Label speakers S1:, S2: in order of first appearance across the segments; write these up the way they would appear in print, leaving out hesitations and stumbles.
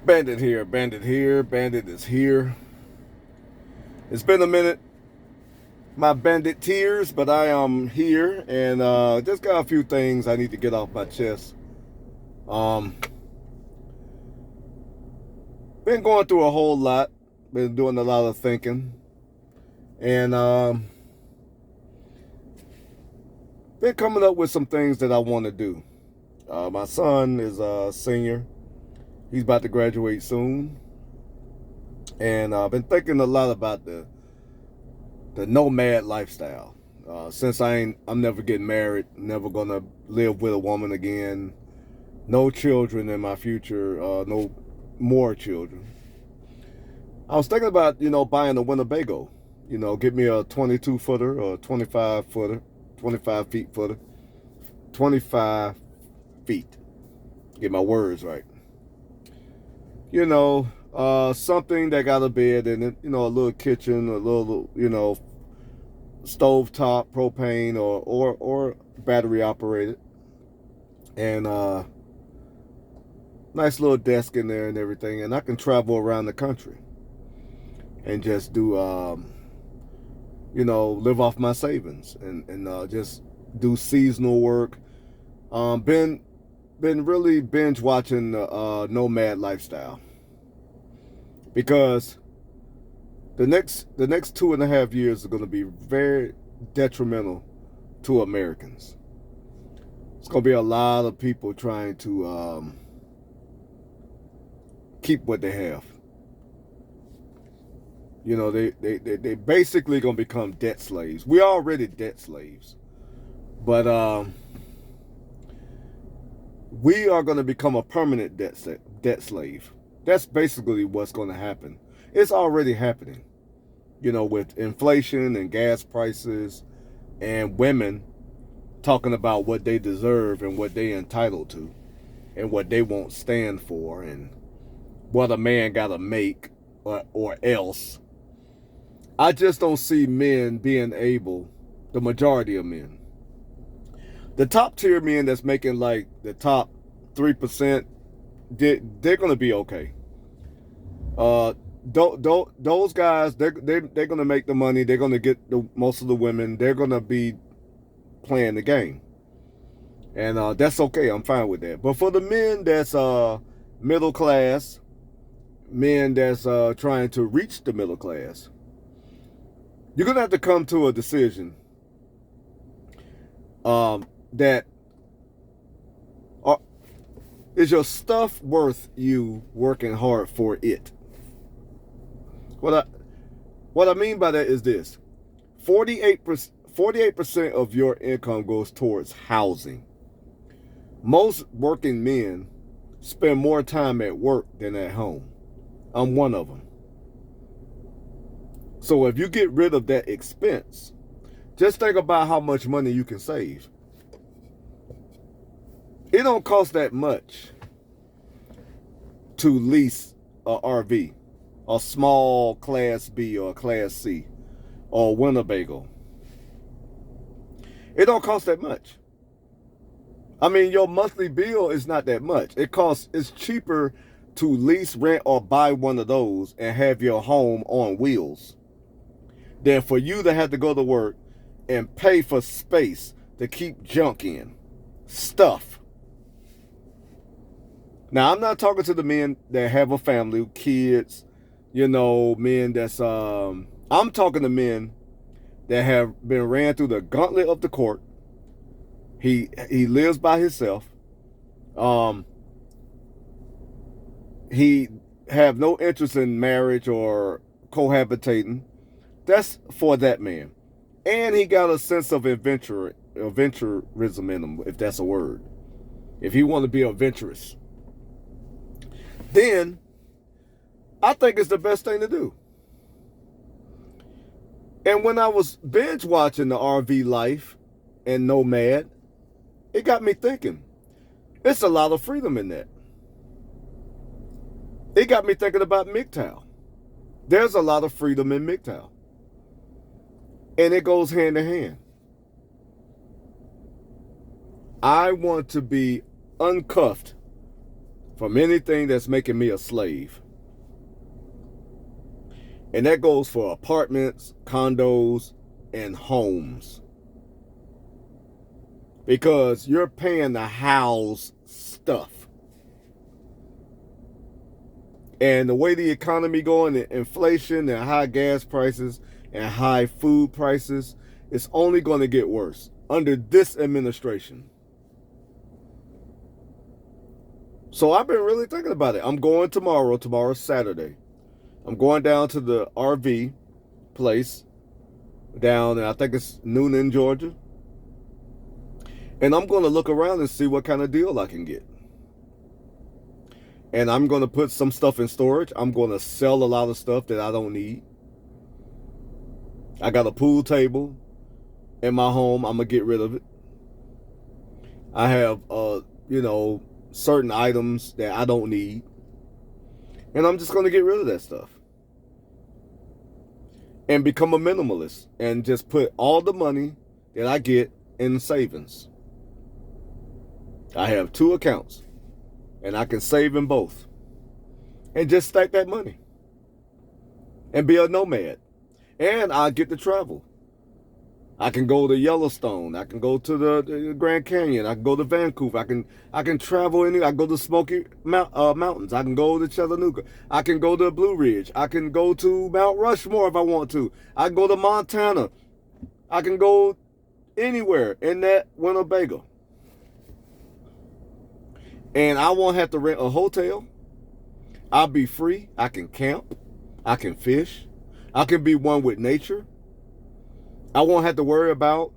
S1: Bandit here, Bandit here, Bandit is here. It's been a minute, my bandit tears, but I am here and just got a few things I need to get off my chest. Um, been going through a whole lot, been doing a lot of thinking, and been coming up with some things that I want to do. My son is a senior, he's about to graduate soon, and I've been thinking a lot about the nomad lifestyle. Since I'm never getting married, never gonna live with a woman again, no children in my future, no more children. I was thinking about buying a Winnebago, get me a 22 footer or a 25 footer, 25 feet footer, 25 feet. Get my words right. Something that got a bed in it, a little kitchen, a little, stove top, propane or battery operated, and nice little desk in there and everything, and I can travel around the country and just do live off my savings and just do seasonal work. Been really binge watching Nomad Lifestyle, because the next 2.5 years are going to be very detrimental to Americans. It's going to be a lot of people trying to keep what they have. They basically going to become debt slaves. We're already debt slaves, but we are going to become a permanent debt slave. That's basically what's going to happen. It's already happening, with inflation and gas prices and women talking about what they deserve and what they entitled to and what they won't stand for and what a man got to make or else. I just don't see men being able, the majority of men, the top tier men that's making like the top 3%, they're going to be okay. Those guys, they're going to make the money. They're going to get most of the women. They're going to be playing the game, and that's okay. I'm fine with that. But for the men that's middle class, men that's trying to reach the middle class, you're going to have to come to a decision that is your stuff worth you working hard for it. What I mean by that is this: 48% of your income goes towards housing. Most working men spend more time at work than at home. I'm one of them. So if you get rid of that expense, just think about how much money you can save. It don't cost that much to lease a RV, a small Class B or a Class C or a Winnebago. It don't cost that much. I mean, your monthly bill is not that much. It's cheaper to lease, rent, or buy one of those and have your home on wheels than for you to have to go to work and pay for space to keep junk in. Stuff. Now, I'm not talking to the men that have a family, kids, men that's, I'm talking to men that have been ran through the gauntlet of the court. He lives by himself. He have no interest in marriage or cohabitating. That's for that man. And he got a sense of adventurism in him, if that's a word. If he want to be adventurous, then I think it's the best thing to do. And when I was binge watching the RV life and Nomad, it got me thinking. It's a lot of freedom in that. It got me thinking about MGTOW. There's a lot of freedom in MGTOW. And it goes hand in hand. I want to be uncuffed from anything that's making me a slave. And that goes for apartments, condos, and homes. Because you're paying to house stuff. And the way the economy going, the inflation and high gas prices and high food prices, it's only going to get worse under this administration. So I've been really thinking about it. I'm going tomorrow. Tomorrow's Saturday. I'm going down to the RV place down, and I think it's Noonan, Georgia. And I'm going to look around and see what kind of deal I can get. And I'm going to put some stuff in storage. I'm going to sell a lot of stuff that I don't need. I got a pool table in my home. I'm going to get rid of it. I have, certain items that I don't need. And I'm just going to get rid of that stuff. And become a minimalist. And just put all the money that I get in savings. I have 2 accounts. And I can save in both. And just stack that money. And be a nomad. And I get to travel. I can go to Yellowstone. I can go to the Grand Canyon. I can go to Vancouver. I can travel I can go to Smoky Mountains. I can go to Chattanooga. I can go to Blue Ridge. I can go to Mount Rushmore if I want to. I can go to Montana. I can go anywhere in that Winnebago. And I won't have to rent a hotel. I'll be free. I can camp. I can fish. I can be one with nature. I won't have to worry about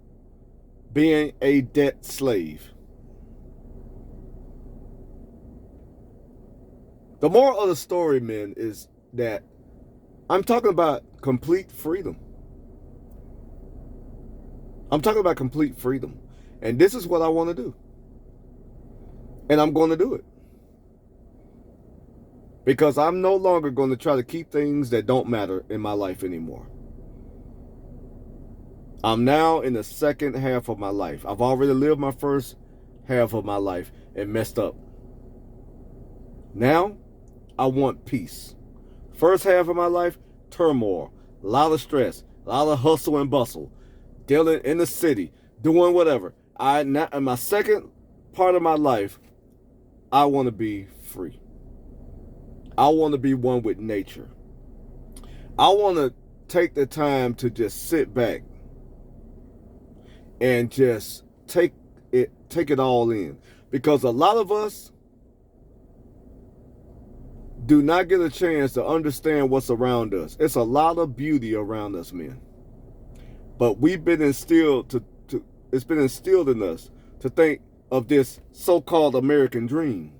S1: being a debt slave. The moral of the story, men, is that I'm talking about complete freedom. I'm talking about complete freedom. And this is what I want to do. And I'm going to do it. Because I'm no longer going to try to keep things that don't matter in my life anymore. I'm now in the second half of my life. I've already lived my first half of my life and messed up. Now, I want peace. First half of my life, turmoil, a lot of stress, a lot of hustle and bustle, dealing in the city, doing whatever. In my second part of my life, I want to be free. I want to be one with nature. I want to take the time to just sit back and just take it all in. Because a lot of us do not get a chance to understand what's around us. It's a lot of beauty around us, men. But we've been instilled it's been instilled in us to think of this so-called American dream.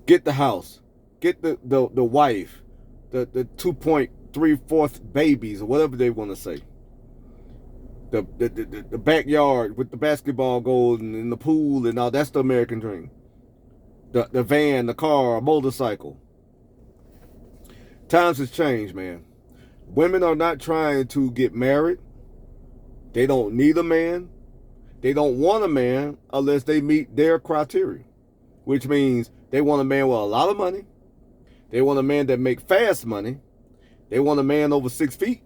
S1: Get the house, get the wife, the 2.34 babies, or whatever they want to say. The backyard with the basketball goals and the pool and all. That's the American dream. The van, the car, a motorcycle. Times has changed, man. Women are not trying to get married. They don't need a man. They don't want a man unless they meet their criteria, which means they want a man with a lot of money. They want a man that make fast money. They want a man over 6 feet.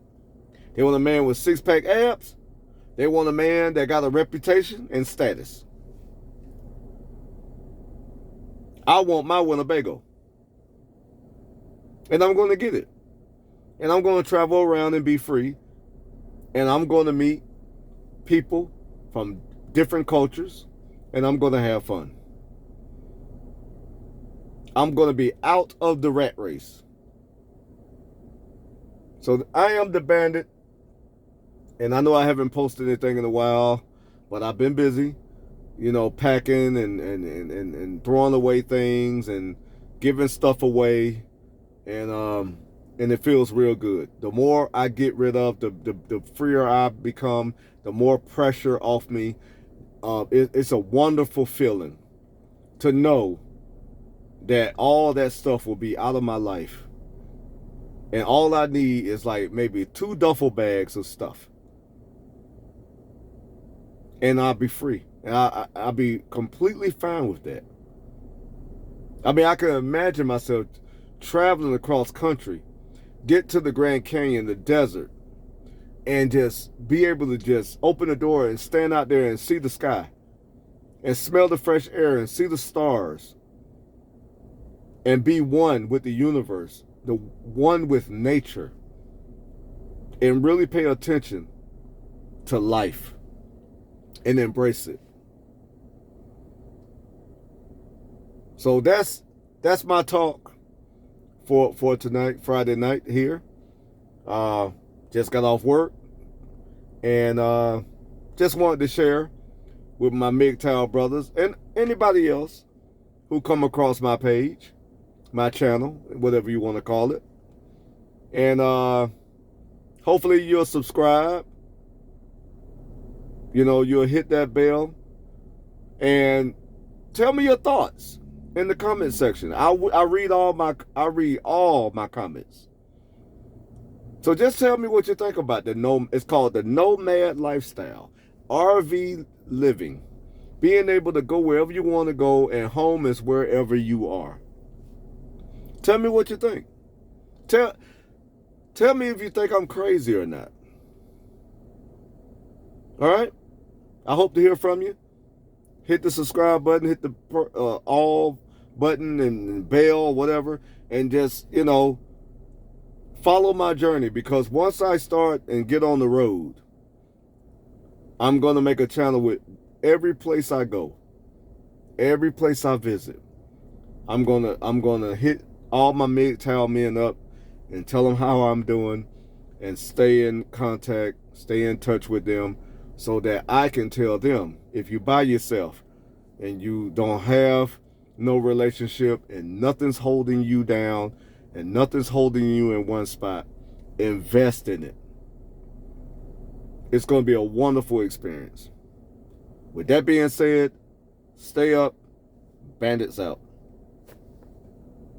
S1: They want a man with 6-pack abs. They want a man that got a reputation and status. I want my Winnebago. And I'm going to get it. And I'm going to travel around and be free. And I'm going to meet people from different cultures. And I'm going to have fun. I'm going to be out of the rat race. So I am the Bandit. And I know I haven't posted anything in a while, but I've been busy, packing and throwing away things and giving stuff away. And it feels real good. The more I get rid of, the freer I become, the more pressure off me. It's a wonderful feeling to know that all that stuff will be out of my life. And all I need is like maybe 2 duffel bags of stuff. And I'll be free. And I'll be completely fine with that. I mean, I can imagine myself traveling across country, get to the Grand Canyon, the desert, and just be able to just open the door and stand out there and see the sky and smell the fresh air and see the stars and be one with the universe, the one with nature, and really pay attention to life and embrace it. So that's my talk for tonight, Friday night here. Just got off work and just wanted to share with my MGTOW brothers and anybody else who come across my page, my channel, whatever you want to call it. And hopefully you'll subscribe. You know, you'll hit that bell and tell me your thoughts in the comment section. I read all my comments. So just tell me what you think about it's called the nomad lifestyle, RV living, being able to go wherever you want to go, and home is wherever you are. Tell me what you think. Tell me if you think I'm crazy or not. All right? I hope to hear from you. Hit the subscribe button, hit the all button and bell, whatever, and just, you know, follow my journey, because once I start and get on the road, I'm going to make a channel with every place I go, every place I visit. I'm going to hit all my MGTOW men up and tell them how I'm doing and stay in contact, stay in touch with them so that I can tell them, if you're by yourself and you don't have no relationship and nothing's holding you down and nothing's holding you in one spot, invest in it. It's going to be a wonderful experience. With that being said, stay up. Bandits out.